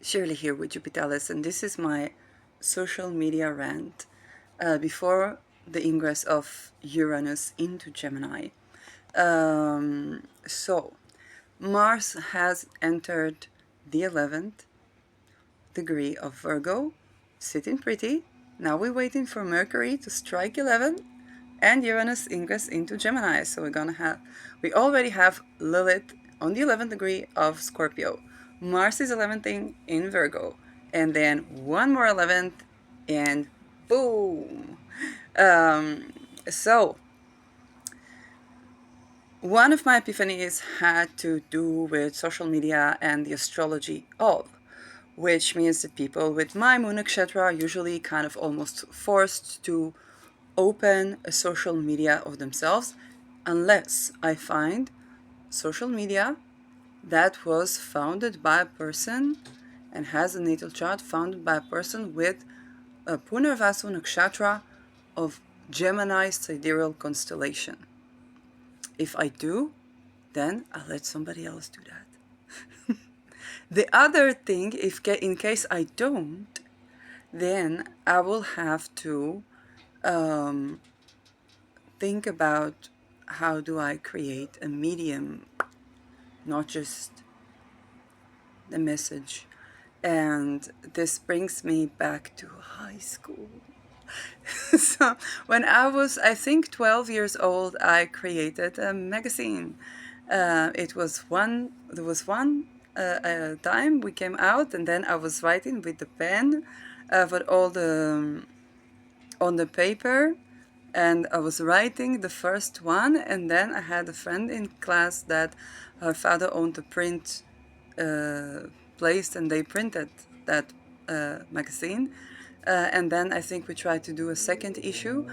Shirley here with Jupitalis, and this is my social media rant before the ingress of Uranus into Gemini. So, Mars has entered the 11th degree of Virgo, sitting pretty. Now we're waiting for Mercury to strike 11 and Uranus ingress into Gemini. So we already have Lilith on the 11th degree of Scorpio. Mars is 11th in Virgo, and then one more 11th, and boom. So one of my epiphanies had to do with social media and the astrology of, which means that people with my moon nakshatra are usually kind of almost forced to open a social media of themselves unless I find social media that was founded by a person and has a natal chart founded by a person with a Punarvasu nakshatra of Gemini sidereal constellation. If I do, then I'll let somebody else do that. The other thing, in case I don't, then I will have to think about how do I create a medium, not just the message. And this brings me back to high school. So when I was, I think, 12 years old, I created a magazine. There was one time we came out, and then I was writing with the pen, but all the on the paper, and I was writing the first one, and then I had a friend in class that her father owned a print place, and they printed that magazine. And then I think we tried to do a second issue,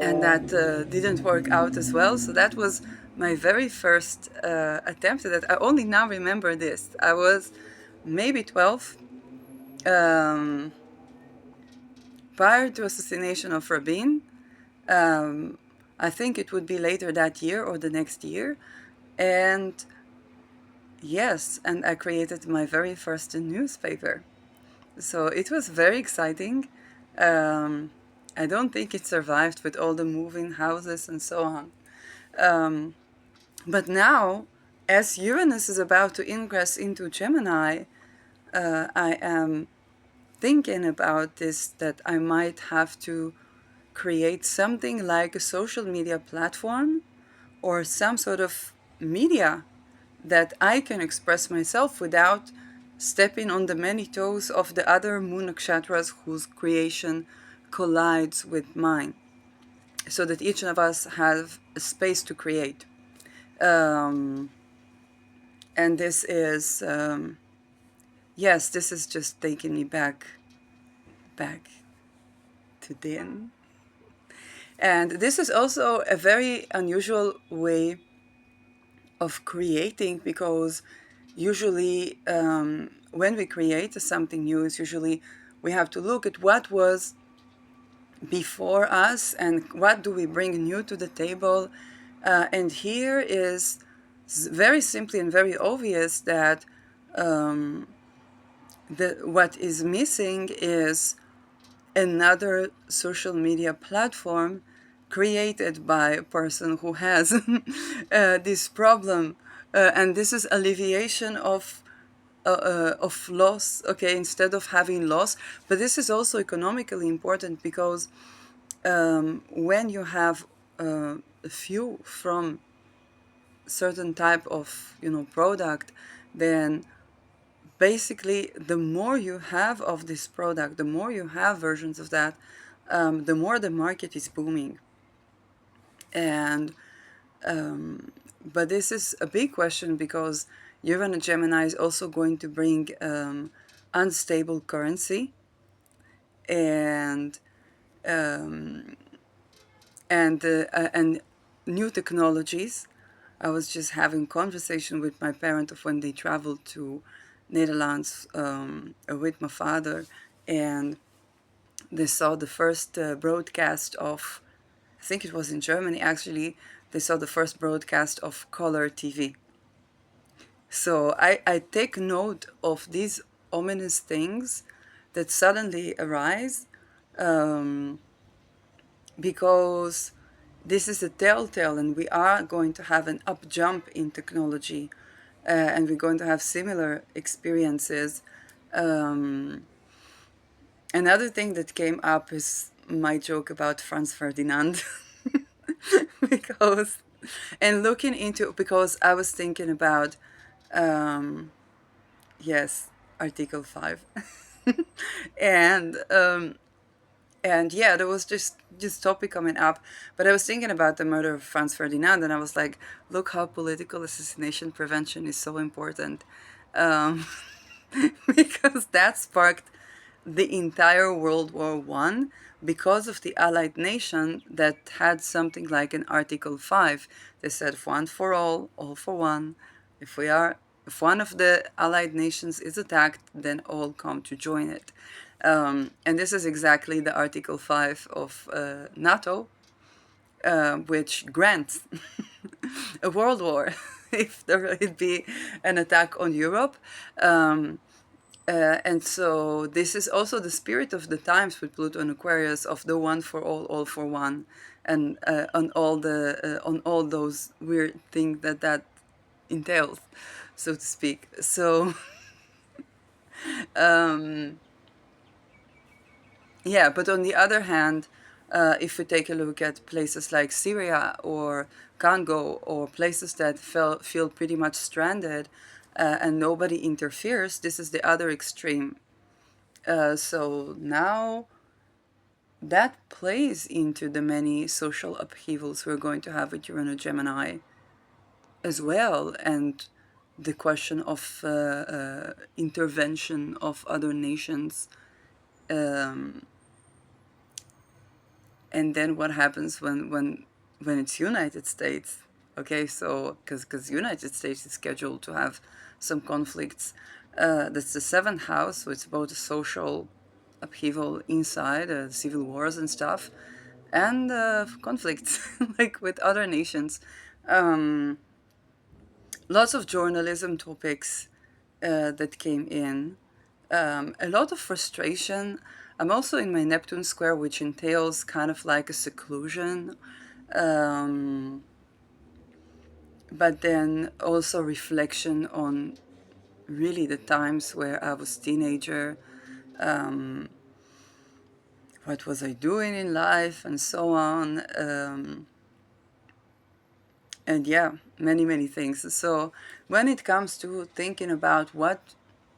and that didn't work out as well. So that was my very first attempt at it. I only now remember this. I was maybe 12. Prior to assassination of Rabin, I think it would be later that year or the next year. And yes, and I created my very first newspaper. So it was very exciting. I don't think it survived with all the moving houses and so on. But now, as Uranus is about to ingress into Gemini, I am thinking about this, that I might have to create something like a social media platform or some sort of media that I can express myself without stepping on the many toes of the other moon nakshatras whose creation collides with mine, so that each of us have a space to create. And this is, yes, this is just taking me back to then. And this is also a very unusual way of creating, because usually when we create something new, it's usually we have to look at what was before us and what do we bring new to the table. And here is very simply and very obvious that what is missing is another social media platform created by a person who has this problem, and this is alleviation of loss, okay, instead of having loss. But this is also economically important, because when you have a few from certain type of product, then basically the more you have of this product, the more you have versions of that, the more the market is booming. And but this is a big question, because Uranus Gemini is also going to bring unstable currency and new technologies. I was just having conversation with my parent of when they traveled to Netherlands with my father, and they saw the first broadcast of, I think it was in Germany actually, they saw the first broadcast of color TV. So I take note of these ominous things that suddenly arise, um, because this is a telltale, and we are going to have an up jump in technology, and we're going to have similar experiences. Um, Another thing that came up is my joke about Franz Ferdinand. because and looking into, because I was thinking about, um, yes, Article 5. and yeah, there was just this topic coming up, but I was thinking about the murder of Franz Ferdinand, and I was like, look how political assassination prevention is so important, um, because that sparked the entire World War I, because of the Allied nation that had something like an Article 5. They said one for all for one. If we are, if one of the Allied nations is attacked, then all come to join it. And this is exactly the Article 5 of NATO, which grants a world war if there would be an attack on Europe. Um, and so this is also the spirit of the times with Pluto and Aquarius, of the one for all for one, and on all those weird things that entails, so to speak. So um, yeah, but on the other hand, if we take a look at places like Syria or Congo, or places that feel pretty much stranded, and nobody interferes, this is the other extreme. So now that plays into the many social upheavals we're going to have with Uranus Gemini as well, and the question of intervention of other nations. Um, and then what happens when it's United States? Okay, so because United States is scheduled to have some conflicts. That's the seventh house, so it's both a social upheaval inside, civil wars and stuff, and conflicts like with other nations. Um, Lots of journalism topics that came in. A lot of frustration. I'm also in my Neptune square, which entails kind of like a seclusion, um, but then also reflection on really the times where I was teenager. Um, what was I doing in life, and so on. And yeah, many things. So when it comes to thinking about what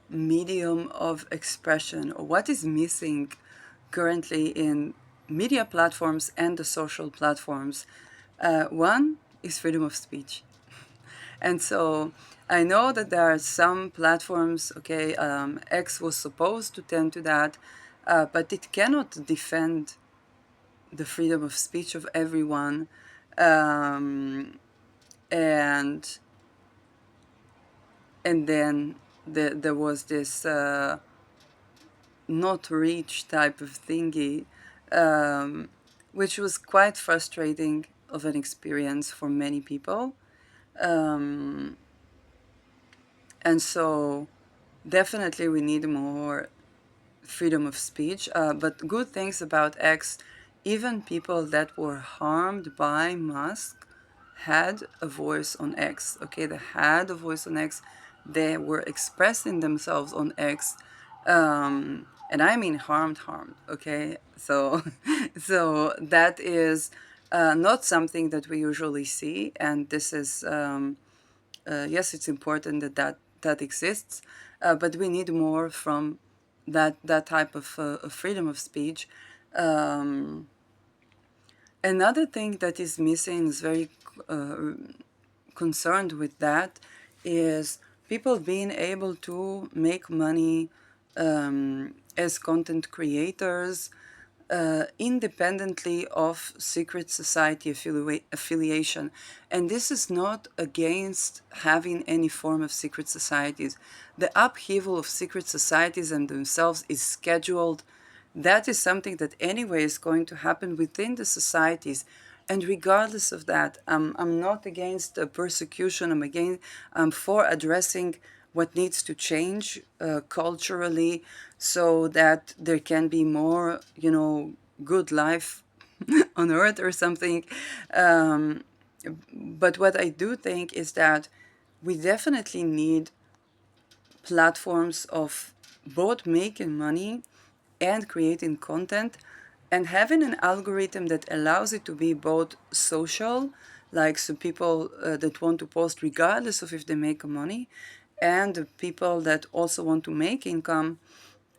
medium of expression, or what is missing currently in media platforms and the social platforms, one is freedom of speech. And so I know that there are some platforms, okay, X was supposed to tend to that, but it cannot defend the freedom of speech of everyone. Um, and then there was this not reach type of thingy, um, which was quite frustrating of an experience for many people. Um, and so definitely we need more freedom of speech. But good things about X, even people that were harmed by Musk had a voice on X. Okay, they had a voice on X. They were expressing themselves on X. And I mean harmed. Okay, so so that is not something that we usually see, and this is yes, it's important that exists, but we need more from that type of freedom of speech. Um, Another thing that is missing, is very uh, concerned with that, is people being able to make money as content creators, independently of secret society affiliation. And this is not against having any form of secret societies. The upheaval of secret societies and themselves is scheduled. That is something that anyway is going to happen within the societies. And regardless of that, I'm not against persecution. I'm for addressing what needs to change culturally, so that there can be more, good life on earth or something. Um, but what I do think is that we definitely need platforms of both making money and creating content, and having an algorithm that allows it to be both social, like so people that want to post regardless of if they make money, and the people that also want to make income,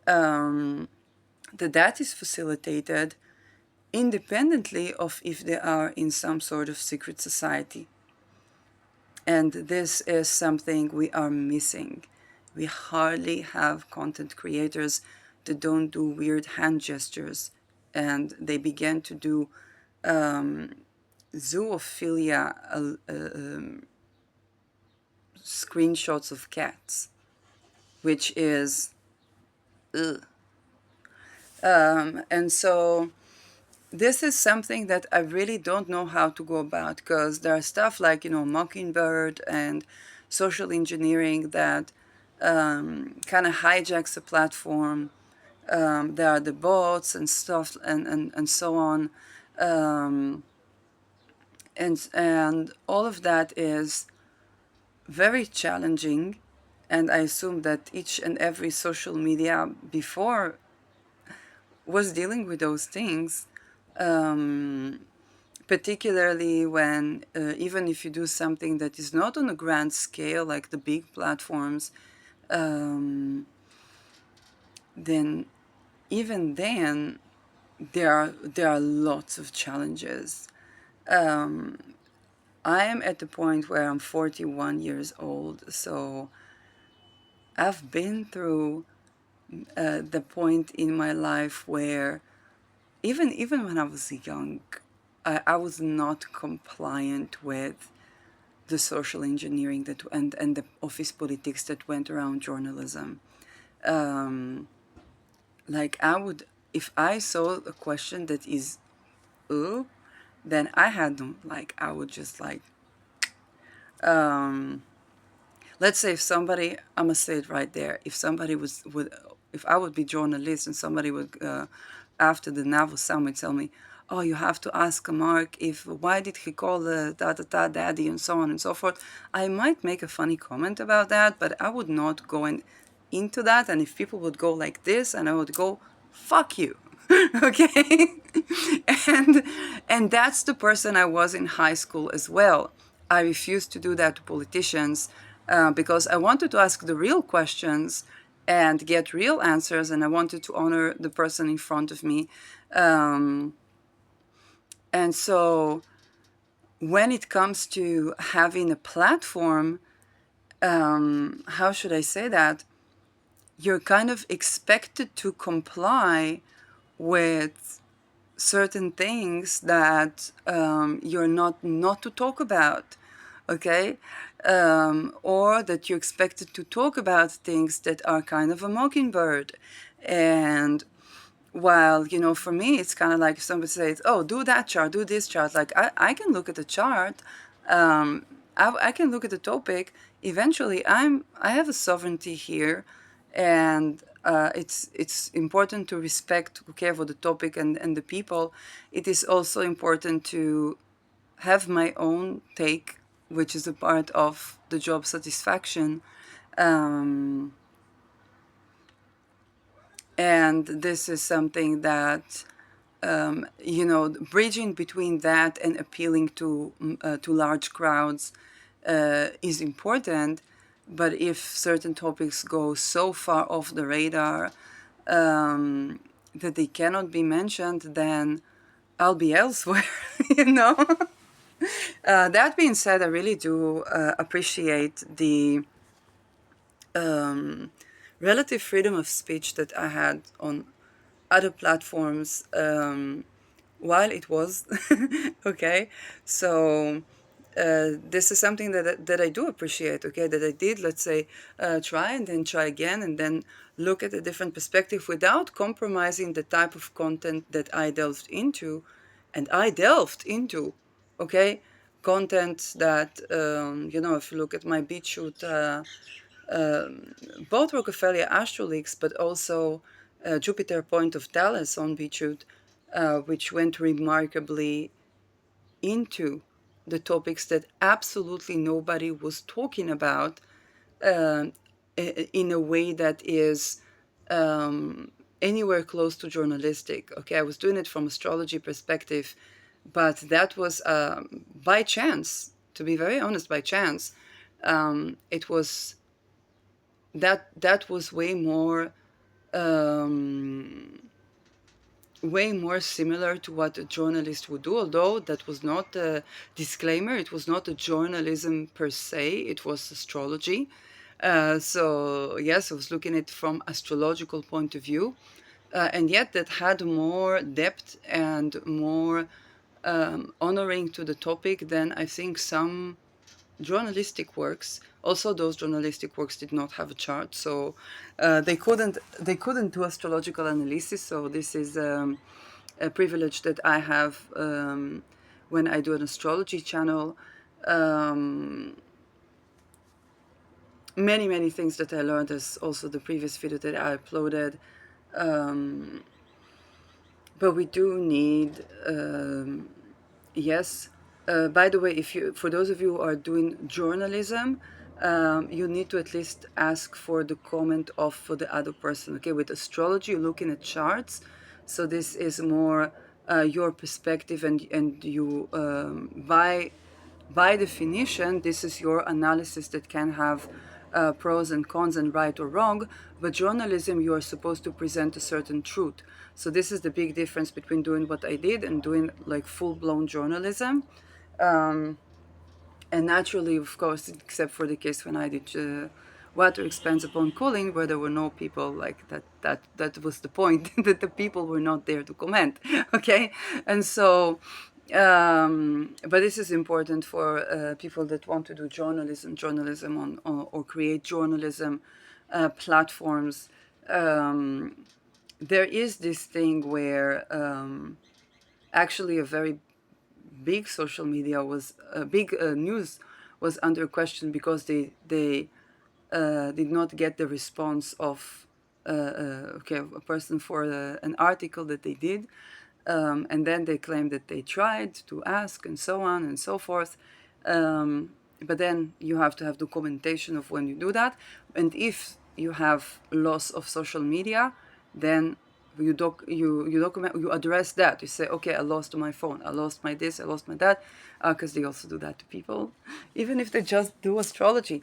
um, that is facilitated independently of if they are in some sort of secret society. And this is something we are missing. We hardly have content creators that don't do weird hand gestures, and they began to do um, zoophilia screenshots of cats, which is ugh. And so this is something that I really don't know how to go about, because there are stuff like, Mockingbird and social engineering that kind of hijacks a platform. There are the bots and stuff and so on. Um, and all of that is very challenging. And I assume that each and every social media before was dealing with those things. Um, Particularly when even if you do something that is not on a grand scale like the big platforms, um, then even then there are lots of challenges. um, I am at the point where I'm 41 years old, so I've been through the point in my life where even when I was young, I was not compliant with the social engineering and the office politics that went around journalism. Um, like I would, if I saw a question that is, oh, then I had them. Like I would just like, um, let's say if somebody, I'm gonna say it right there. If somebody if I would be journalist and somebody would, after the Naval Summit, tell me, "Oh, you have to ask Mark if why did he call the da da da daddy and so on and so forth." I might make a funny comment about that, but I would not go into that. And if people would go like this, and I would go, "Fuck you." Okay. and and that's the person I was in high school as well. I refused to do that to politicians, because I wanted to ask the real questions and get real answers, and I wanted to honor the person in front of me. Um, and so when it comes to having a platform, how should I say that? You're kind of expected to comply with certain things that you're not to talk about, okay? Or that you're expected to talk about things that are kind of a mockingbird. And while, for me, it's kind of like if somebody says, oh, do that chart, do this chart, like I can look at the chart, I can look at the topic. Eventually, I have a sovereignty here, and it's important to respect, care for the topic and the people. It is also important to have my own take, which is a part of the job satisfaction. Um, and this is something that, bridging between that and appealing to large crowds is important. But if certain topics go so far off the radar that they cannot be mentioned, then I'll be elsewhere, you know? That being said, I really do appreciate the relative freedom of speech that I had on other platforms while it was okay. So this is something that I do appreciate, okay, that I did, let's say, try and then try again and then look at a different perspective without compromising the type of content that I delved into, And I delved into, okay, content that, if you look at my BitChute, both Rockefeller Astrolix, but also Jupiter Point of Dallas on BitChute, which went remarkably into the topics that absolutely nobody was talking about, um, in a way that is anywhere close to journalistic. Okay, I was doing it from astrology perspective, but that was by chance. To be very honest, by chance, it was that was um, way more similar to what a journalist would do, although that was not a disclaimer, it was not a journalism per se, it was astrology. So yes, I was looking at it from astrological point of view, and yet that had more depth and more honoring to the topic than I think some journalistic works. Also, those journalistic works did not have a chart, so they couldn't do astrological analysis. So this is a privilege that I have when I do an astrology channel. Um, many things that I learned, as also the previous video that I uploaded. Um, but we do need, yes. By the way, if you, for those of you who are doing journalism, you need to at least ask for the comment of for the other person. Okay, with astrology, you're looking at charts, so this is more your perspective, and you by definition, this is your analysis that can have pros and cons and right or wrong. But journalism, you are supposed to present a certain truth. So this is the big difference between doing what I did and doing like full-blown journalism. Um, and naturally, of course, except for the case when I did water expands upon cooling, where there were no people, like that was the point, that the people were not there to comment. Okay, and so but this is important for people that want to do journalism or create journalism platforms. There is this thing where actually a very big social media was big news was under question because they did not get the response of okay, a person for an article that they did, and then they claimed that they tried to ask and so on and so forth. But then you have to have documentation of when you do that, and if you have loss of social media, then you document, you address that. You say, okay, I lost my phone, I lost my this, I lost my that, because they also do that to people, even if they just do astrology.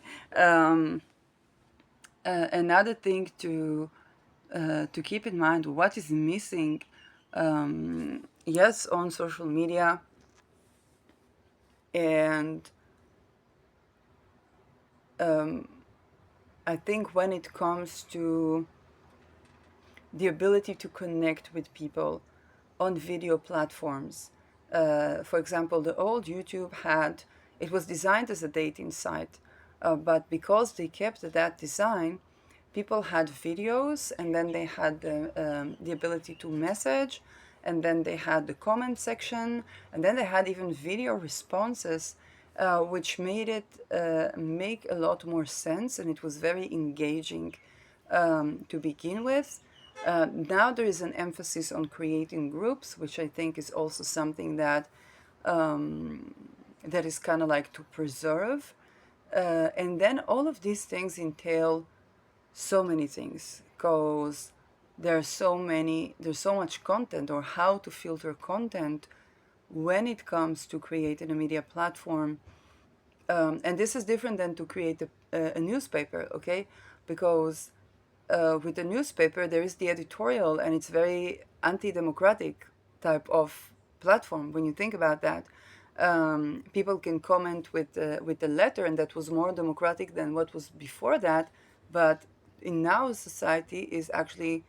Another thing to keep in mind, what is missing, yes, on social media, and I think when it comes to the ability to connect with people on video platforms. For example, the old YouTube it was designed as a dating site, but because they kept that design, people had videos, and then they had the ability to message, and then they had the comment section, and then they had even video responses, which made it make a lot more sense, and it was very engaging to begin with. Now there is an emphasis on creating groups, which I think is also something that is kind of like to preserve. And then all of these things entail so many things, because there's so much content, or how to filter content when it comes to creating a media platform. And this is different than to create a newspaper, okay? Because with the newspaper, there is the editorial, and it's very anti-democratic type of platform. When you think about that, people can comment with the letter, and that was more democratic than what was before that. But in now society is actually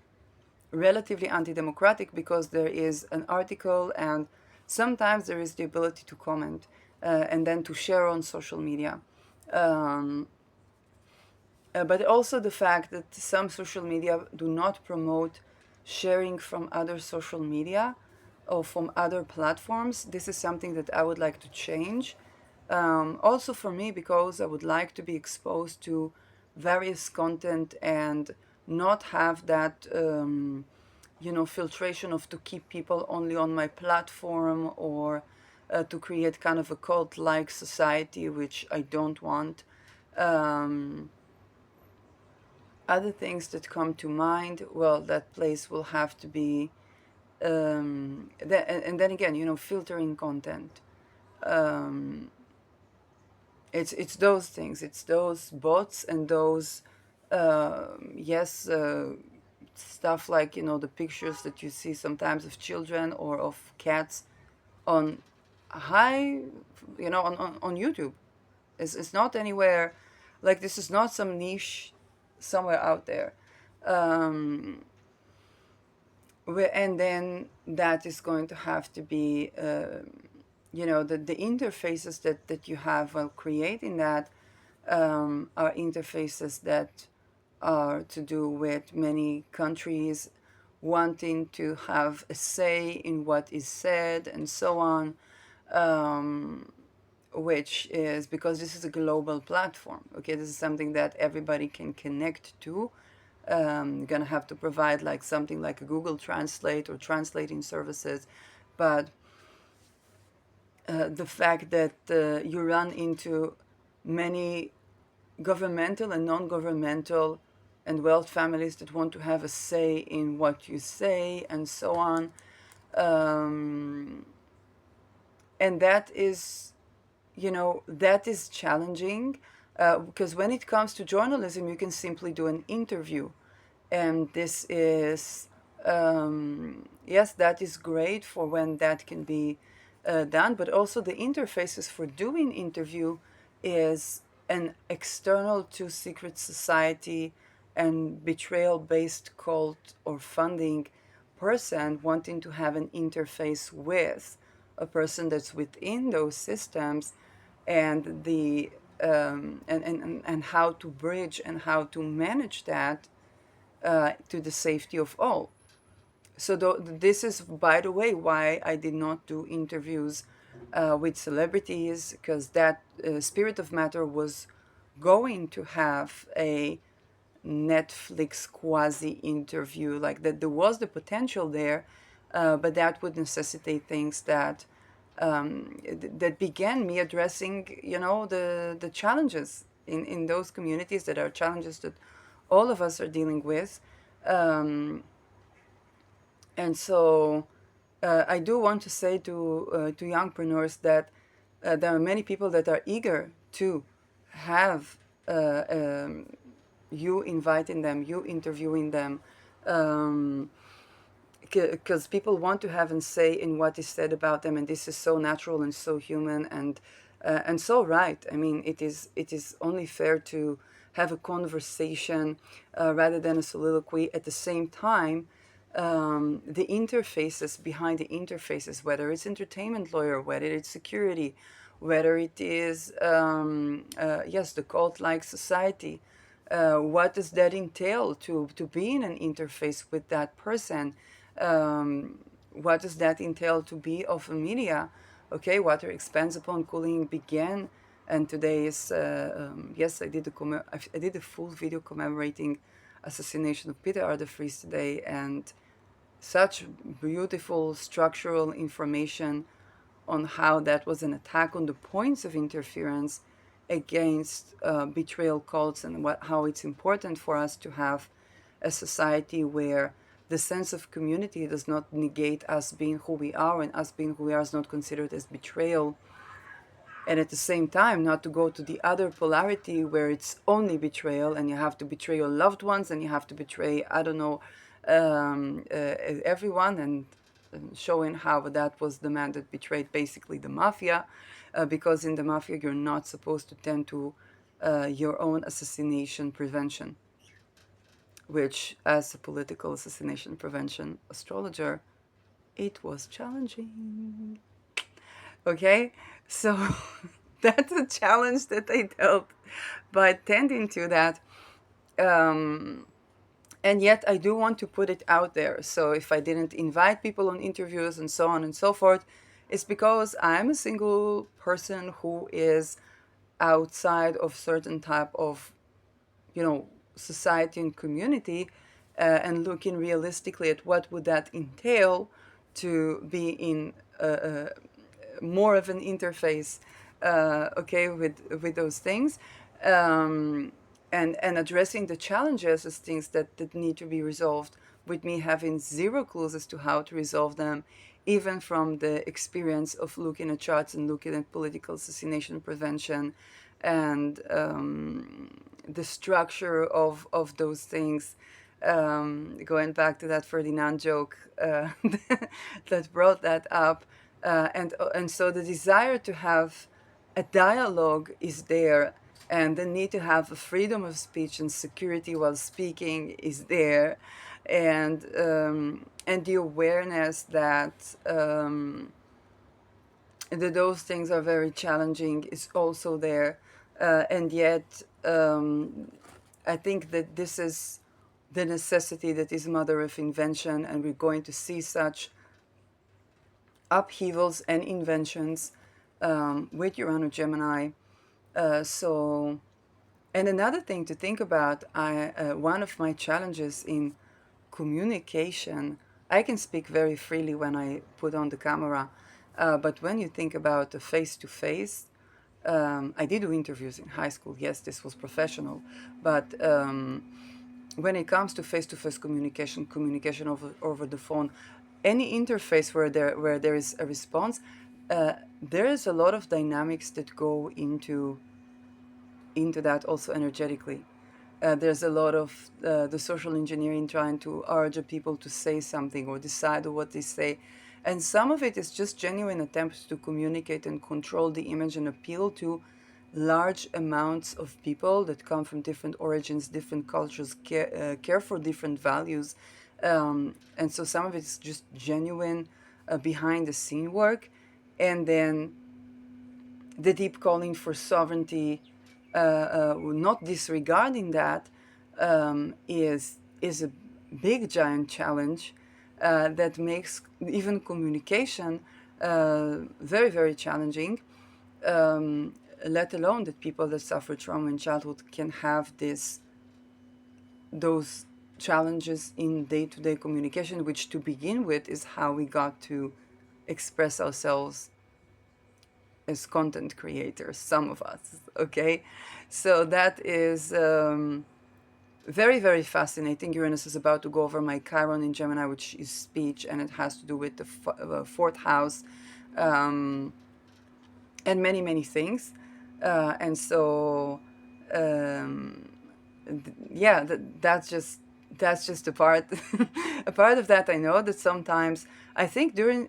relatively anti-democratic, because there is an article, and sometimes there is the ability to comment and then to share on social media. Um, but also the fact that some social media do not promote sharing from other social media, or from other platforms. This is something that I would like to change. Also for me, because I would like to be exposed to various content and not have that, filtration of to keep people only on my platform, or to create kind of a cult-like society, which I don't want. Um, Other things that come to mind, well, that place will have to be, and then again, filtering content. Um, it's those things. It's those bots and those, yes, stuff like the pictures that you see sometimes of children or of cats on high, on YouTube. It's not anywhere, like this is not some niche somewhere out there. Um, and then that is going to have to be, the interfaces that you have while creating that, are interfaces that are to do with many countries wanting to have a say in what is said and so on, um, which is because this is a global platform. Okay, this is something that everybody can connect to. You're gonna have to provide like something like a Google Translate or translating services, but the fact that you run into many governmental and non-governmental and wealth families that want to have a say in what you say and so on, um, and that is, that is challenging, because when it comes to journalism, you can simply do an interview, and this is, yes, that is great for when that can be done, but also the interfaces for doing interview is an external to secret society and betrayal based cult or funding person wanting to have an interface with a person that's within those systems, and the and how to bridge and how to manage that to the safety of all. So this is, by the way, why I did not do interviews with celebrities, because that Spirit of Matter was going to have a Netflix quasi interview, like that. There was the potential there, but that would necessitate things that that began me addressing, the challenges in those communities that are challenges that all of us are dealing with. Um, and so I do want to say to youngpreneurs that there are many people that are eager to have you inviting them, you interviewing them, um, because people want to have a say in what is said about them, and this is so natural and so human and so right. I mean, it is only fair to have a conversation rather than a soliloquy. At the same time, the interfaces behind the interfaces, whether it's entertainment lawyer, whether it's security, whether it is yes, the cult-like society, what does that entail to be in an interface with that person? What does that entail to be of a media? Okay, water expands upon cooling began, and today is yes, I did a full video commemorating assassination of Peter R. de Vries today, and such beautiful structural information on how that was an attack on the points of interference against betrayal cults, and how it's important for us to have a society where the sense of community does not negate us being who we are, and us being who we are is not considered as betrayal, and at the same time not to go to the other polarity where it's only betrayal, and you have to betray your loved ones, and you have to betray, I don't know, everyone, and showing how that was the man that betrayed basically the mafia, because in the mafia you're not supposed to tend to your own assassination prevention, which, as a political assassination prevention astrologer, it was challenging. Okay, so that's a challenge that I dealt by tending to that. Um, And yet I do want to put it out there. So if I didn't invite people on interviews and so on and so forth, it's because I'm a single person who is outside of certain type of, you know, society and community, and looking realistically at what would that entail to be in more of an interface, okay, with those things, um, and addressing the challenges as things that need to be resolved, with me having zero clues as to how to resolve them, even from the experience of looking at charts and looking at political assassination prevention, and the structure of those things. Going back to that Ferdinand joke that brought that up, and so the desire to have a dialogue is there, and the need to have a freedom of speech and security while speaking is there, and the awareness that those things are very challenging is also there, and yet I think that this is the necessity that is mother of invention, and we're going to see such upheavals and inventions with Urano Gemini. So, and another thing to think about, one of my challenges in communication, I can speak very freely when I put on the camera, but when you think about a face-to-face, I did do interviews in high school. Yes, this was professional, but when it comes to face-to-face communication, communication over the phone, any interface where there is a response, there is a lot of dynamics that go into that also energetically. There's a lot of the social engineering trying to urge people to say something or decide what they say. And some of it is just genuine attempts to communicate and control the image and appeal to large amounts of people that come from different origins, different cultures, care for different values. And so some of it is just genuine behind the scene work. And then the deep calling for sovereignty, not disregarding that, is a big giant challenge that makes even communication very very challenging. Let alone that people that suffer trauma in childhood can have those challenges in day-to-day communication, which to begin with is how we got to express ourselves as content creators, some of us, okay? So that is very, very fascinating. Uranus is about to go over my Chiron in Gemini, which is speech, and it has to do with the fourth house, and many, many things. And so, yeah, that's just a part a part of that. I know that sometimes I think during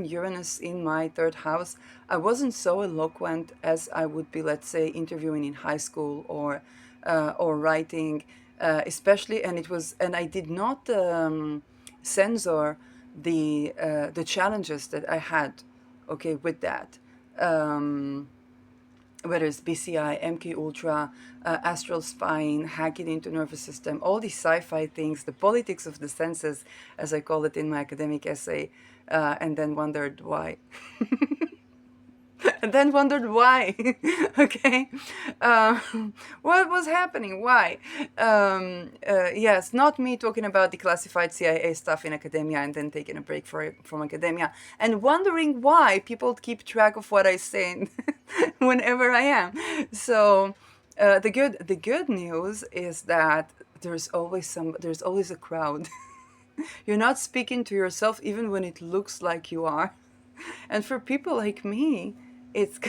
Uranus in my third house, I wasn't so eloquent as I would be, let's say, interviewing in high school or writing, especially, and I did not censor the challenges that I had, okay, with that. Whether it's BCI, MK Ultra, astral spying, hacking into nervous system, all these sci-fi things, the politics of the senses, as I call it in my academic essay, and then wondered why. And then wondered why. Okay, what was happening? Why? Yes, not me talking about declassified CIA stuff in academia and then taking a break from academia and wondering why people keep track of what I say whenever I am. So the good news is that there's always a crowd. You're not speaking to yourself even when it looks like you are. And for people like me, it's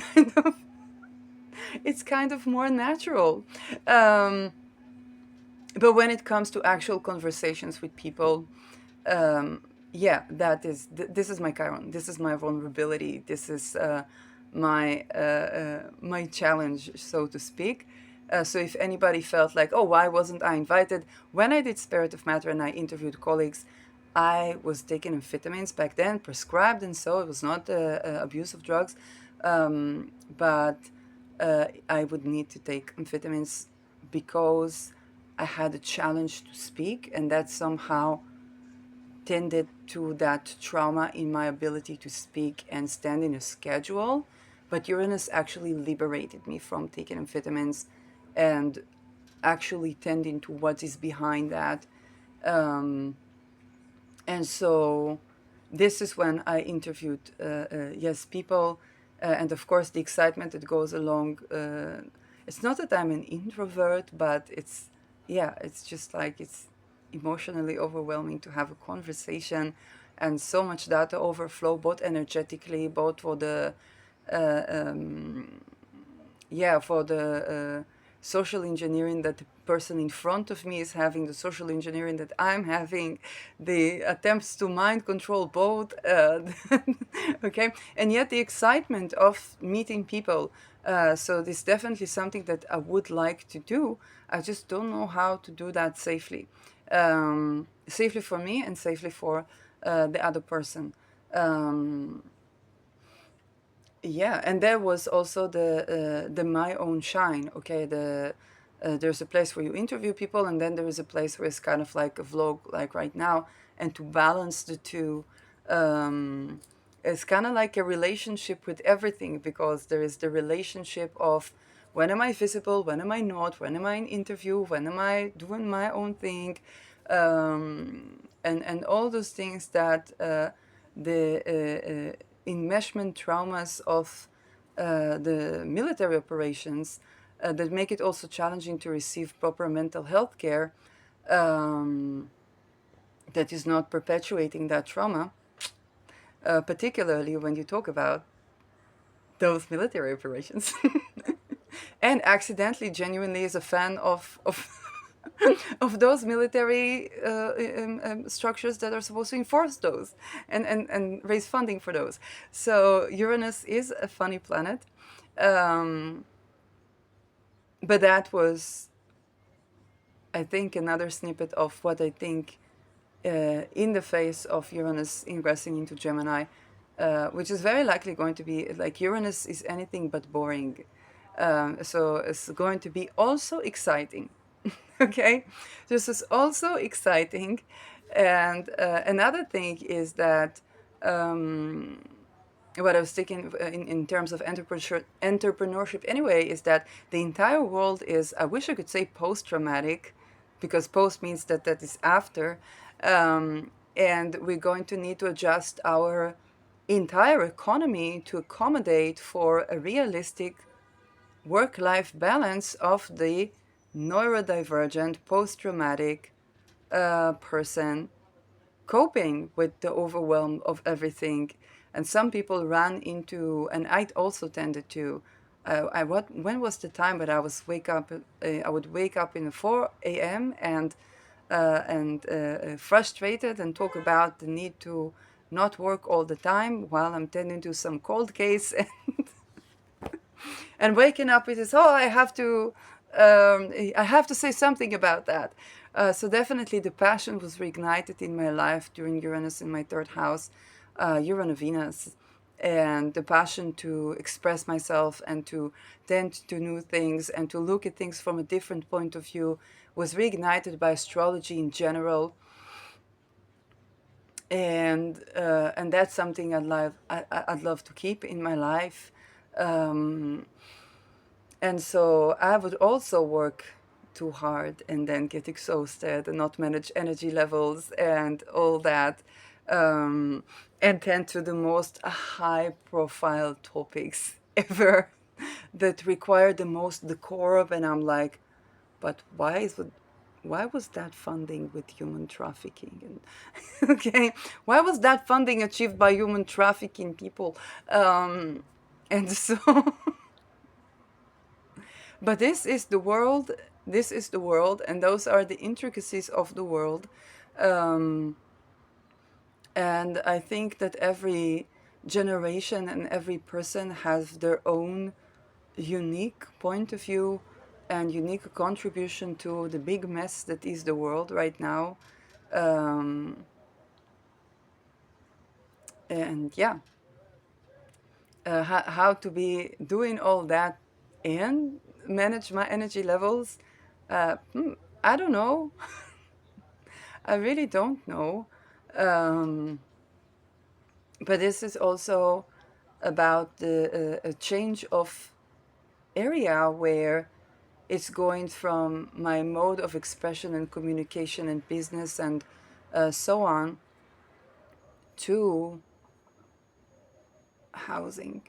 kind of more natural. Um, but when it comes to actual conversations with people, yeah, this is my Chiron. This is my vulnerability. This is my challenge, so to speak. So if anybody felt like, oh, why wasn't I invited? When I did Spirit of Matter and I interviewed colleagues, I was taking amphetamines back then, prescribed, and so it was not abuse of drugs. But I would need to take amphetamines because I had a challenge to speak, and that somehow tended to that trauma in my ability to speak and stand in a schedule. But Uranus actually liberated me from taking amphetamines and actually tending to what is behind that. Um, and so this is when I interviewed, yes, people, and of course the excitement that goes along. It's not that I'm an introvert, but yeah, it's just like it's emotionally overwhelming to have a conversation, and so much data overflow, both energetically, both for the uh, um, yeah, for the social engineering that the person in front of me is having, the social engineering that I'm having, the attempts to mind control both, okay, and yet the excitement of meeting people. So this is definitely something that I would like to do. I just don't know how to do that safely, safely for me and safely for the other person. Um, yeah, and there was also the my own shine. Okay, there's a place where you interview people, and then there is a place where it's kind of like a vlog, like right now. And to balance the two, um, it's kind of like a relationship with everything, because there is the relationship of when am I visible, when am I not, when am I in interview, when am I doing my own thing, and all those things that the enmeshment traumas of the military operations that make it also challenging to receive proper mental health care, um, that is not perpetuating that trauma, particularly when you talk about those military operations. And accidentally, genuinely, is a fan of of those military structures that are supposed to enforce those and raise funding for those. So Uranus is a funny planet. Um, but that was, I think, another snippet of what I think in the face of Uranus ingressing into Gemini, which is very likely going to be like Uranus is anything but boring. So it's going to be also exciting. Okay, this is also exciting. And another thing is that what I was thinking in terms of entrepreneurship anyway is that the entire world is, I wish I could say post traumatic, because post means that that is after. And we're going to need to adjust our entire economy to accommodate for a realistic work-life balance of the neurodivergent post-traumatic person coping with the overwhelm of everything. And some people ran into, and I also tended to. When was the time that I was wake up? I would wake up in 4 a.m. and frustrated and talk about the need to not work all the time while I'm tending to some cold case and waking up with this, oh, I have to say something about that. So definitely the passion was reignited in my life during Uranus in my third house, Uranus Venus, and the passion to express myself and to tend to new things and to look at things from a different point of view was reignited by astrology in general. And that's something I'd love to keep in my life. Um, And so I would also work too hard and then get exhausted and not manage energy levels and all that, um, and tend to the most high profile topics ever that require the most decorum. And I'm like, but why was that funding with human trafficking? And okay, why was that funding achieved by human trafficking people? And so But this is the world. This is the world, and those are the intricacies of the world. Um, and I think that every generation and every person has their own unique point of view and unique contribution to the big mess that is the world right now. Um, and yeah, how to be doing all that and manage my energy levels. I don't know. I really don't know. Um, but this is also about a change of area where it's going from my mode of expression and communication and business and so on to housing.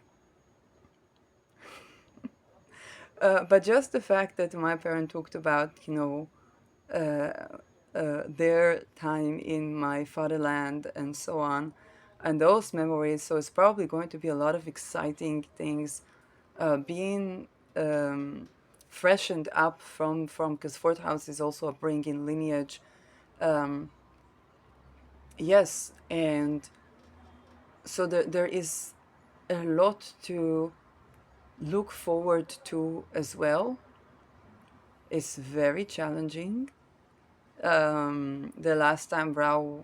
But just the fact that my parent talked about, their time in my fatherland and so on, and those memories. So it's probably going to be a lot of exciting things being um, freshened up from because Fort House is also a bring-in lineage. Um, yes, and so there is a lot to look forward to as well. It's very challenging. The last time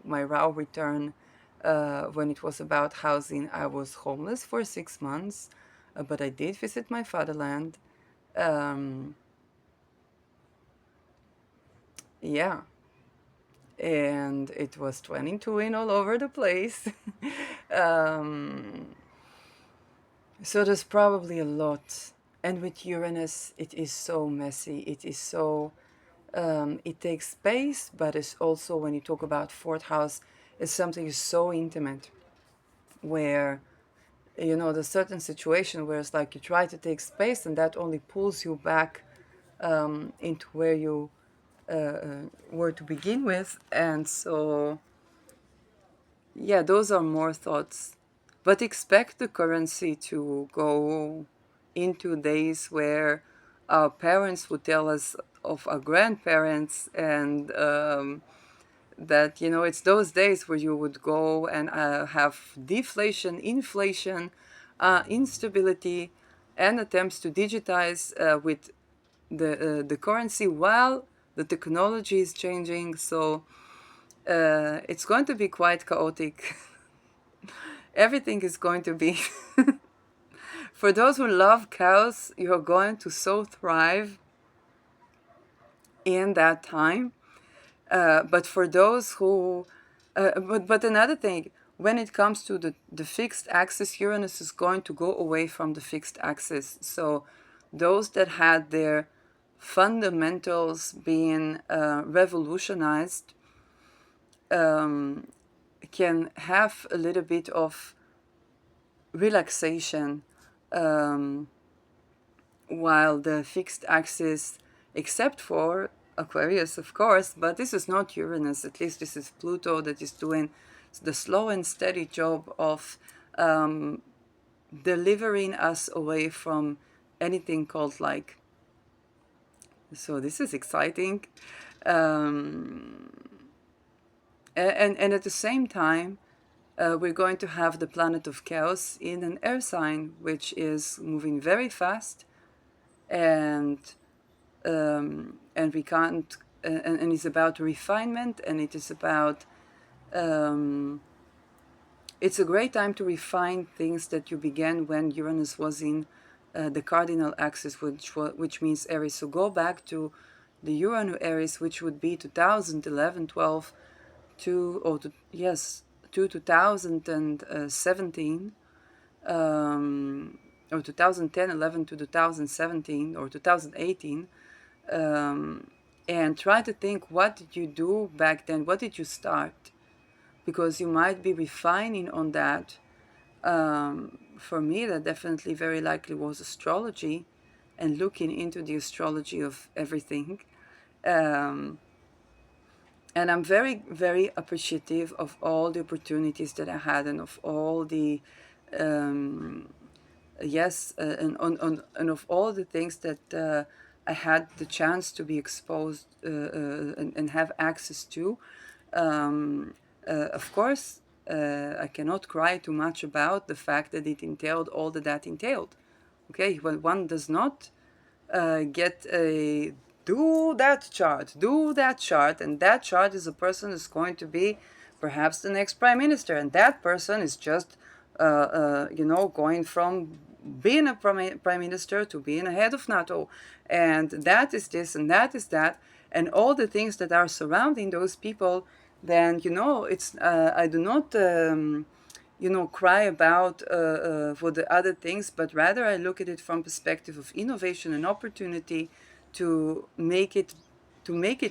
my RAW return, when it was about housing, I was homeless for 6 months, but I did visit my fatherland. Um, yeah, and it was 22 in all over the place. um, so there's probably a lot. And with Uranus, it is so messy. It is so it takes space, but it's also when you talk about fourth house, it's something so intimate where there's certain situation where it's like you try to take space and that only pulls you back into where you were to begin with, and so yeah, those are more thoughts. But expect the currency to go into days where our parents would tell us of our grandparents, and that it's those days where you would go and have deflation, inflation, instability, and attempts to digitize with the currency while the technology is changing. So it's going to be quite chaotic. Everything is going to be. For those who love cows, you're going to so thrive in that time. But for those who, but another thing, when it comes to the fixed axis, Uranus is going to go away from the fixed axis. So those that had their fundamentals being revolutionized can have a little bit of relaxation, um, while the fixed axis, except for Aquarius, of course, but this is not Uranus, at least this is Pluto that is doing the slow and steady job of um, delivering us away from anything called like. So this is exciting. Um, and at the same time, we're going to have the planet of chaos in an air sign, which is moving very fast, and we can't, and it's about refinement, and it is about um, it's a great time to refine things that you began when Uranus was in the cardinal axis, which means Aries. So go back to the Uranus Aries, which would be 2011, 12 to, or to, yes, to 2017, or 2010, 11 to 2017, or 2018, and try to think, what did you do back then? What did you start? Because you might be refining on that. For me, that definitely very likely was astrology and looking into the astrology of everything. Um, and I'm very, very appreciative of all the opportunities that I had, and of all the yes, and of all the things that I had the chance to be exposed and have access to. Of course, I cannot cry too much about the fact that it entailed all that entailed. Okay, well, one does not get a do that chart, and that chart is a person is going to be perhaps the next prime minister, and that person is just going from being a prime minister to being a head of NATO, and that is this and that is that, and all the things that are surrounding those people, then it's I do not cry about for the other things, but rather I look at it from perspective of innovation and opportunity to make it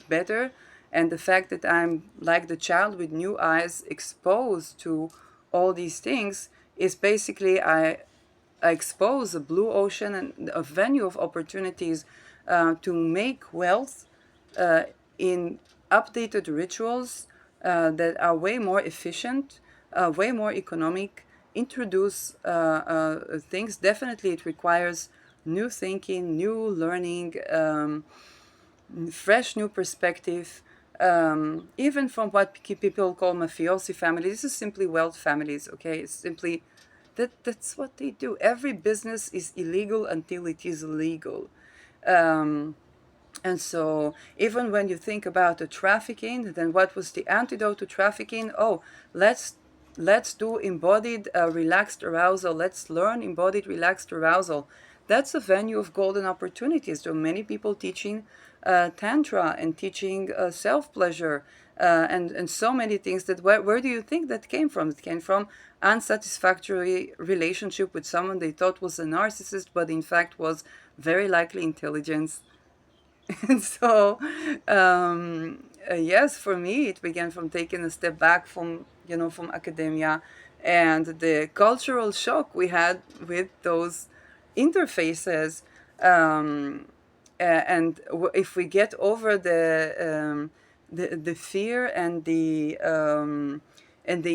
better. And the fact that I'm like the child with new eyes exposed to all these things is basically I expose a blue ocean and a venue of opportunities to make wealth uh, in updated rituals that are way more efficient, way more economic, introduce things. Definitely, it requires new thinking, new learning, fresh new perspective. Even from what people call mafiosi families, this is simply wealth families. Okay, it's simply that's what they do. Every business is illegal until it is legal. Um, and so, even when you think about the trafficking, then what was the antidote to trafficking? Oh, let's let's do embodied relaxed arousal. Let's learn embodied relaxed arousal. That's a venue of golden opportunities. There are many people teaching tantra and teaching self pleasure and so many things. That where do you think that came from? It came from unsatisfactory relationship with someone they thought was a narcissist, but in fact was very likely intelligence. And so, yes, for me, it began from taking a step back from, from academia and the cultural shock we had with those interfaces. Um, and if we get over the fear and the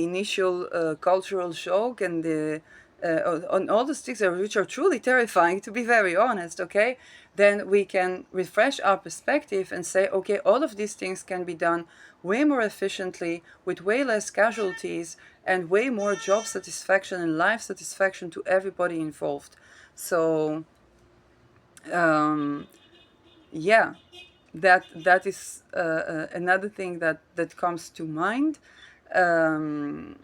initial cultural shock and the on all the things which are truly terrifying, to be very honest, okay, then we can refresh our perspective and say, okay, all of these things can be done way more efficiently with way less casualties and way more job satisfaction and life satisfaction to everybody involved. So um, yeah, that is another thing that comes to mind. um,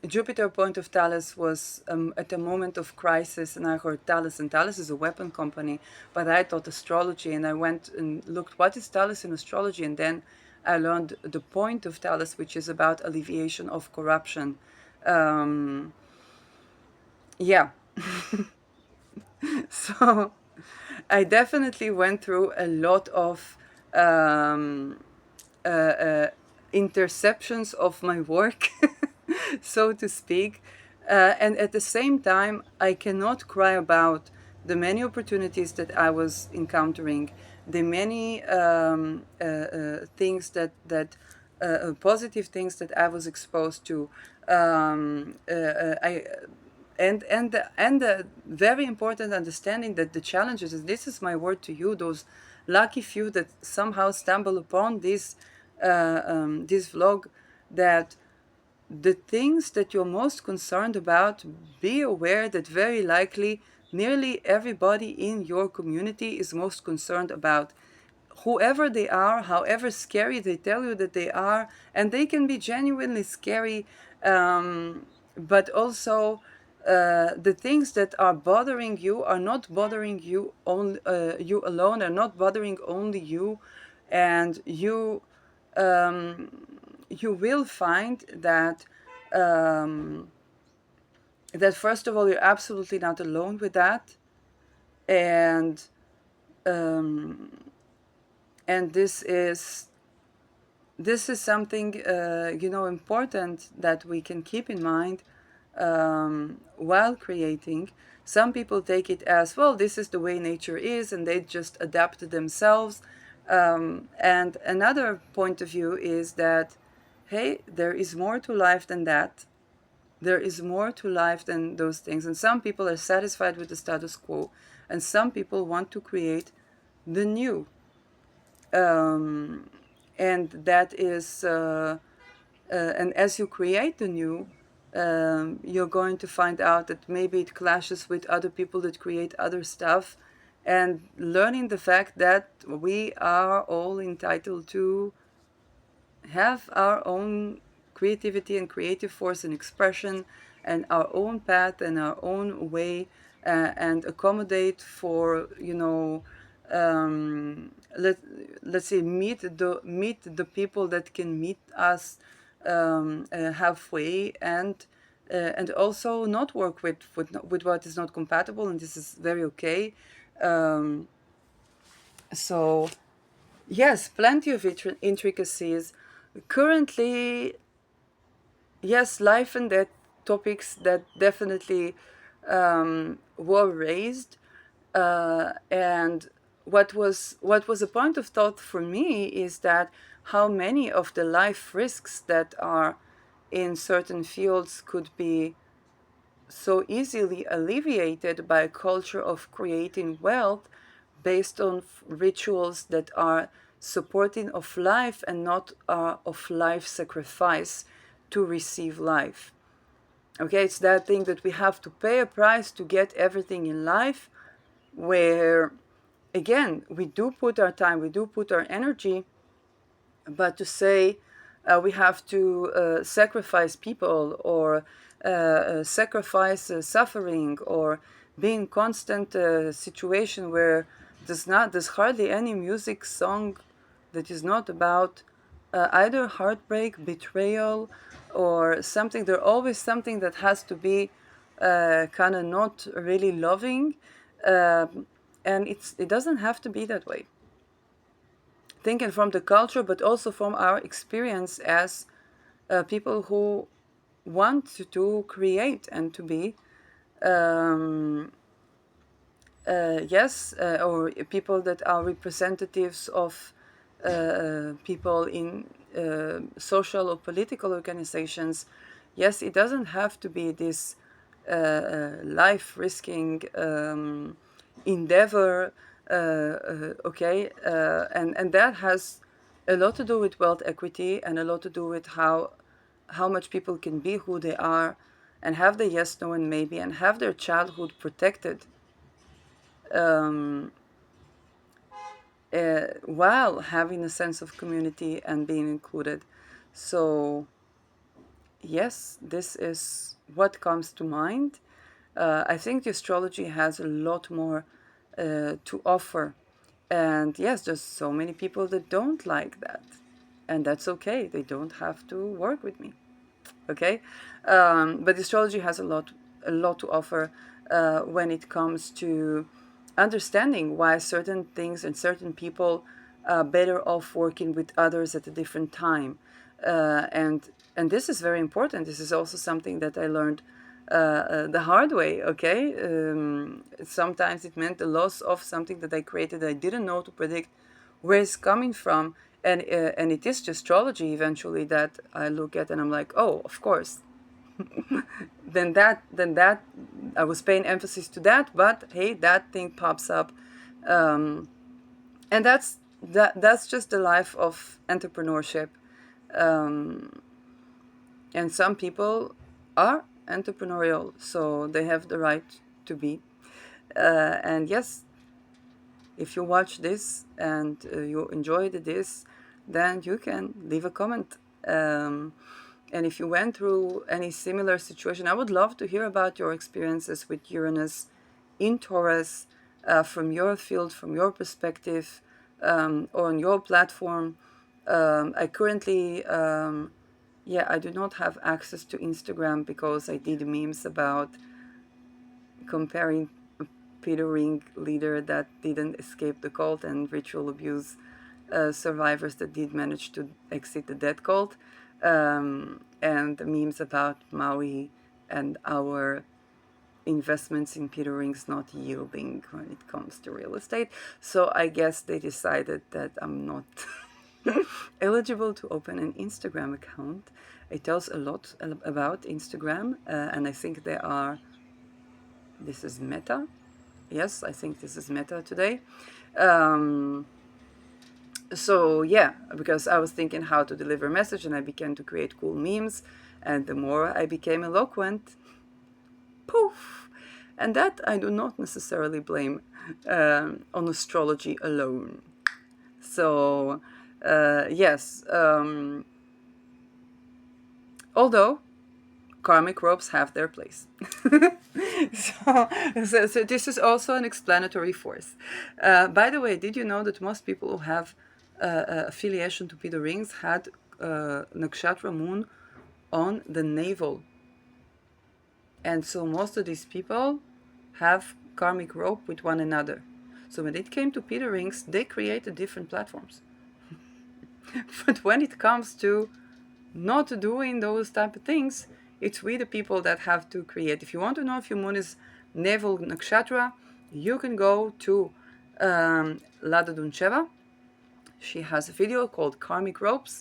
Jupiter Point of Thales was at a moment of crisis, and I heard Thales, and Thales is a weapon company, but I thought astrology, and I went and looked what is Thales in astrology, and then I learned the point of Thales, which is about alleviation of corruption. Um, yeah, so I definitely went through a lot of um, interceptions of my work, so to speak. And at the same time, I cannot cry about the many opportunities that I was encountering, the many things positive things that I was exposed to. I and the very important understanding that the challenges, and this is my word to you, those lucky few that somehow stumble upon this vlog, that the things that you're most concerned about, be aware that very likely nearly everybody in your community is most concerned about, whoever they are, however scary they tell you that they are, and they can be genuinely scary, but also the things that are bothering you are not bothering you only, you alone, are not bothering only you, and you will find um, that first of all you're absolutely not alone with that, and um, and this is something important that we can keep in mind while creating. Some people take it as, well, this is the way nature is, and they just adapt to themselves. And another point of view is that, hey, there is more to life than that. There is more to life than those things. And some people are satisfied with the status quo, and some people want to create the new. Um, and that is and as you create the new, you're going to find out that maybe it clashes with other people that create other stuff, and learning the fact that we are all entitled to have our own creativity and creative force and expression, and our own path and our own way, and accommodate for let let's say meet the people that can meet us halfway, and also not work with what is not compatible, and this is very okay. Um, so yes, plenty of intricacies. Currently, yes, life and death topics that definitely were raised, and what was a point of thought for me is that how many of the life risks that are in certain fields could be so easily alleviated by a culture of creating wealth based on rituals that are supporting of life and not of life sacrifice to receive life. Okay, it's that thing that we have to pay a price to get everything in life, where again we do put our time, we do put our energy, but to say we have to sacrifice people, or sacrifice suffering, or be in constant situation where there's hardly any music song that is not about either heartbreak, betrayal, or something. There's always something that has to be kind of not really loving, and it doesn't have to be that way. Thinking from the culture, but also from our experience as people who want to create and to be, um, yes, or people that are representatives of people in social or political organizations. Yes, it doesn't have to be this life risking endeavor, okay, and that has a lot to do with wealth equity, and a lot to do with how much people can be who they are, and have the yes, no, and maybe, and have their childhood protected, um, while having a sense of community and being included. So yes, this is what comes to mind. I think the astrology has a lot more to offer. And yes, there's so many people that don't like that. And that's okay. They don't have to work with me. Okay? But astrology has a lot to offer when it comes to understanding why certain things and certain people are better off working with others at a different time. And this is very important. This is also something that I learned the hard way. Okay, sometimes it meant the loss of something that I created that I didn't know to predict where it's coming from, and it is just astrology eventually that I look at and I'm like, oh, of course. Then that I was paying emphasis to that, but hey, that thing pops up, um, and that's just the life of entrepreneurship. Um, and some people are entrepreneurial, so they have the right to be. And yes, if you watch this and you enjoyed this, then you can leave a comment. And if you went through any similar situation, I would love to hear about your experiences with Uranus in Taurus, from your field, from your perspective, or on your platform. I currently, yeah, I do not have access to Instagram because I did memes about comparing Peter Ring leader that didn't escape the cult and ritual abuse survivors that did manage to exit the death cult, and the memes about Maui and our investments in Peter Ring's not yielding when it comes to real estate. So I guess they decided that I'm not eligible to open an Instagram account. It tells a lot about Instagram, and I think this is Meta. Yes, I think this is Meta today. Um, so yeah, because I was thinking how to deliver a message, and I began to create cool memes, and the more I became eloquent, poof. And that I do not necessarily blame on astrology alone. So yes, although karmic ropes have their place. So this is also an explanatory force. By the way, did you know that most people who have affiliation to Peter Rings had nakshatra moon on the navel? And so most of these people have karmic rope with one another. So when it came to Peter Rings, they created different platforms. But when it comes to not doing those type of things, it's we the people that have to create. If you want to know if your moon is navel nakshatra, you can go to Lada Duncheva. She has a video called Karmic Ropes,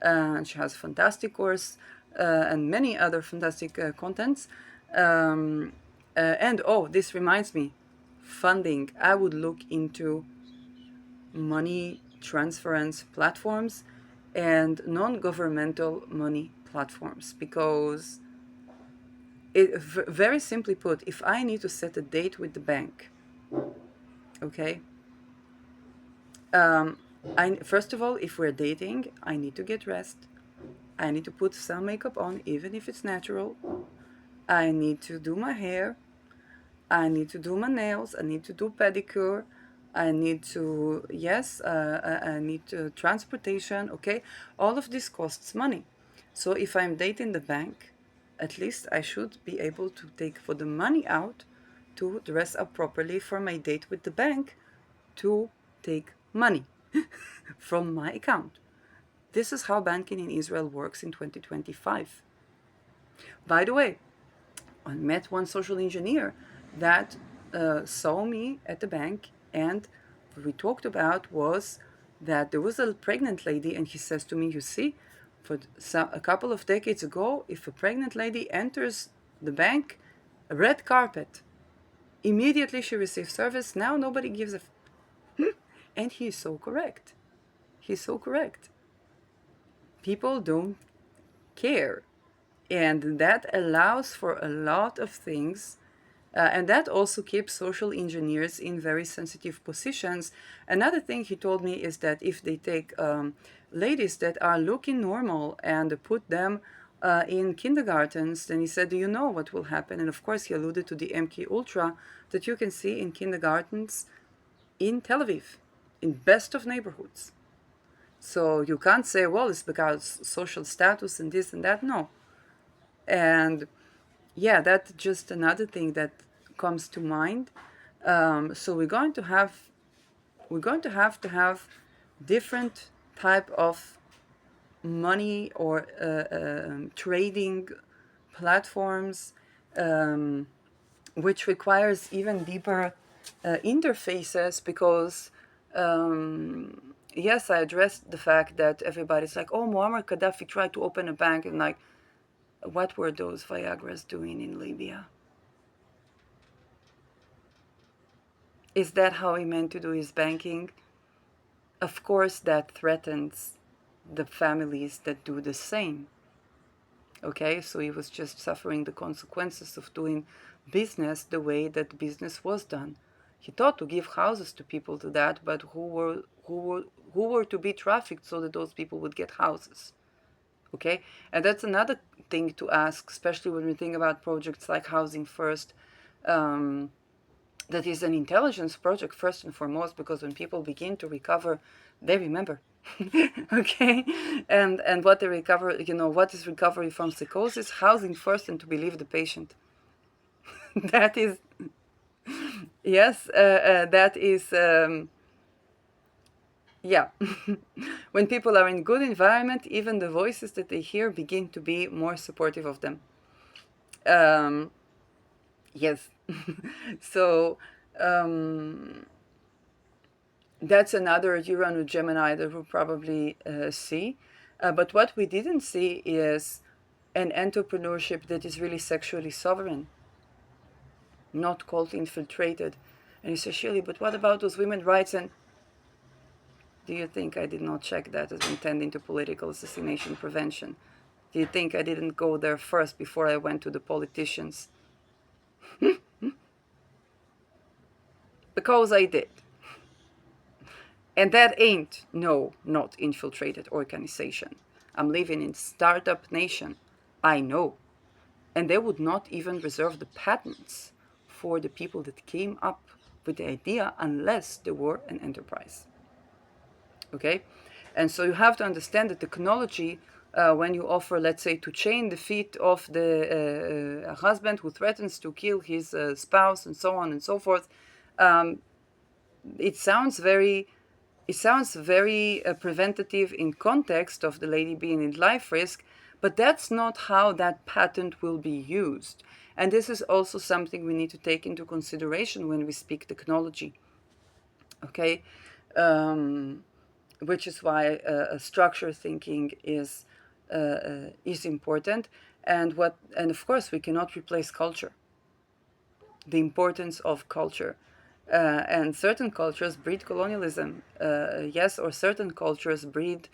and she has a fantastic course and many other fantastic contents. And oh, this reminds me, funding. I would look into money transference platforms and non-governmental money platforms, because very simply put, if I need to set a date with the bank, okay, first of all, if we're dating, I need to get dressed. I need to put some makeup on, even if it's natural. I need to do my hair. I need to do my nails. I need to do pedicure. I need to, yes, I need transportation, okay? All of this costs money. So if I'm dating the bank, at least I should be able to take for the money out to dress up properly for my date with the bank to take money from my account. This is how banking in Israel works in 2025. By the way, I met one social engineer that saw me at the bank, and what we talked about was that there was a pregnant lady, and he says to me, you see, a couple of decades ago, if a pregnant lady enters the bank, a red carpet, immediately she receives service. Now nobody gives a and he is so correct. He's so correct. People don't care. And that allows for a lot of things. And that also keeps social engineers in very sensitive positions. Another thing he told me is that if they take ladies that are looking normal and put them in kindergartens, then he said, do you know what will happen? And of course, he alluded to the MK Ultra that you can see in kindergartens in Tel Aviv, in best of neighborhoods. So you can't say, well, it's because social status and this and that. No. And yeah, that's just another thing that comes to mind. So we're going to have different type of money or trading platforms, which requires even deeper interfaces, because yes, I addressed the fact that everybody's like, oh, Muammar Gaddafi tried to open a bank, and like, what were those Viagras doing in Libya? Is that how he meant to do his banking? Of course, that threatens the families that do the same. Okay, so he was just suffering the consequences of doing business the way that business was done. He thought to give houses to people to that, but who were to be trafficked so that those people would get houses? Okay, and that's another thing to ask, especially when we think about projects like Housing First. That is an intelligence project first and foremost, because when people begin to recover, they remember. Okay, and what they recover, what is recovery from psychosis? Housing first and to believe the patient. That is, yes, that is, yeah. When people are in good environment, even the voices that they hear begin to be more supportive of them. Yes. So that's another Uranus Gemini that we'll probably see. But what we didn't see is an entrepreneurship that is really sexually sovereign, not cult infiltrated. And you say, Shirley, but what about those women's rights? And do you think I did not check that as intending to political assassination prevention? Do you think I didn't go there first before I went to the politicians? Because I did. And that ain't not infiltrated organization. I'm living in startup nation. I know. And they would not even reserve the patents for the people that came up with the idea unless they were an enterprise. Okay? And so you have to understand the technology when you offer, let's say, to chain the feet of the husband who threatens to kill his spouse and so on and so forth. Um, it sounds very preventative in context of the lady being in life risk, but that's not how that patent will be used. And this is also something we need to take into consideration when we speak technology. Okay, which is why structure thinking is important, and of course we cannot replace culture, the importance of culture. And certain cultures breed colonialism, yes, or certain cultures breed,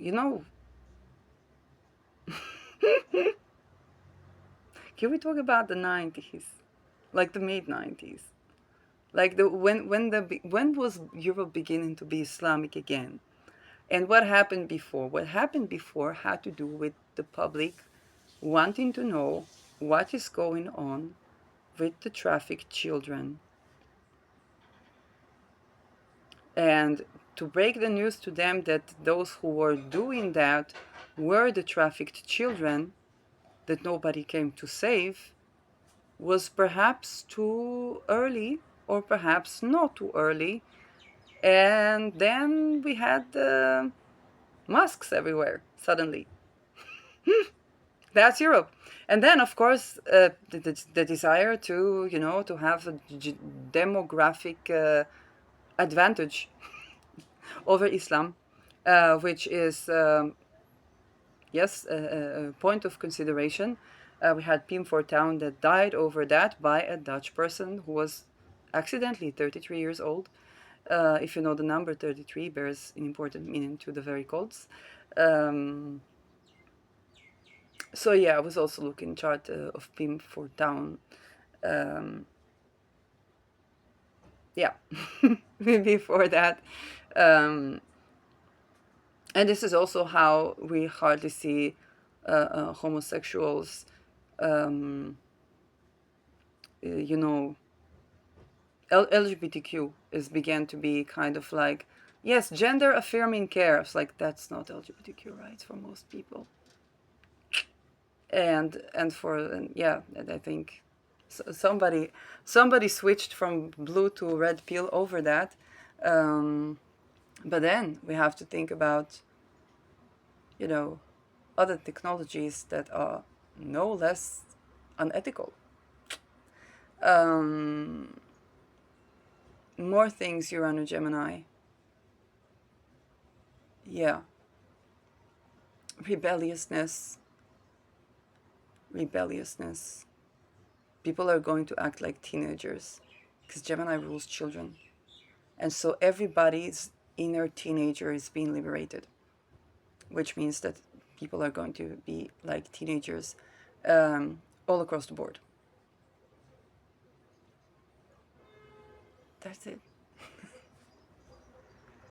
you know, can we talk about the 90s? Like the mid 90s? Like when was Europe beginning to be Islamic again? And what happened before? What happened before had to do with the public wanting to know what is going on with the trafficked children, and to break the news to them that those who were doing that were the trafficked children that nobody came to save was perhaps too early, or perhaps not too early. And then we had mosques everywhere suddenly. That's Europe. And then, of course, the desire to, to have a demographic advantage over Islam, which is, yes, a point of consideration. We had Pim Town that died over that by a Dutch person who was accidentally 33 years old. If you know the number 33 bears an important meaning to the very cults. Um, so yeah, I was also looking chart of Pim Town. Um, yeah, before that. Um, and this is also how we hardly see homosexuals, um, you know, LGBTQ is began to be kind of like, yes, gender affirming care. It's like, that's not LGBTQ rights for most people. And I think somebody switched from blue to red pill over that. Um, but then we have to think about, you know, other technologies that are no less unethical. Um, More things, Urano Gemini. Yeah. Rebelliousness. Rebelliousness. People are going to act like teenagers because Gemini rules children. And so everybody's inner teenager is being liberated, which means that people are going to be like teenagers all across the board. That's it.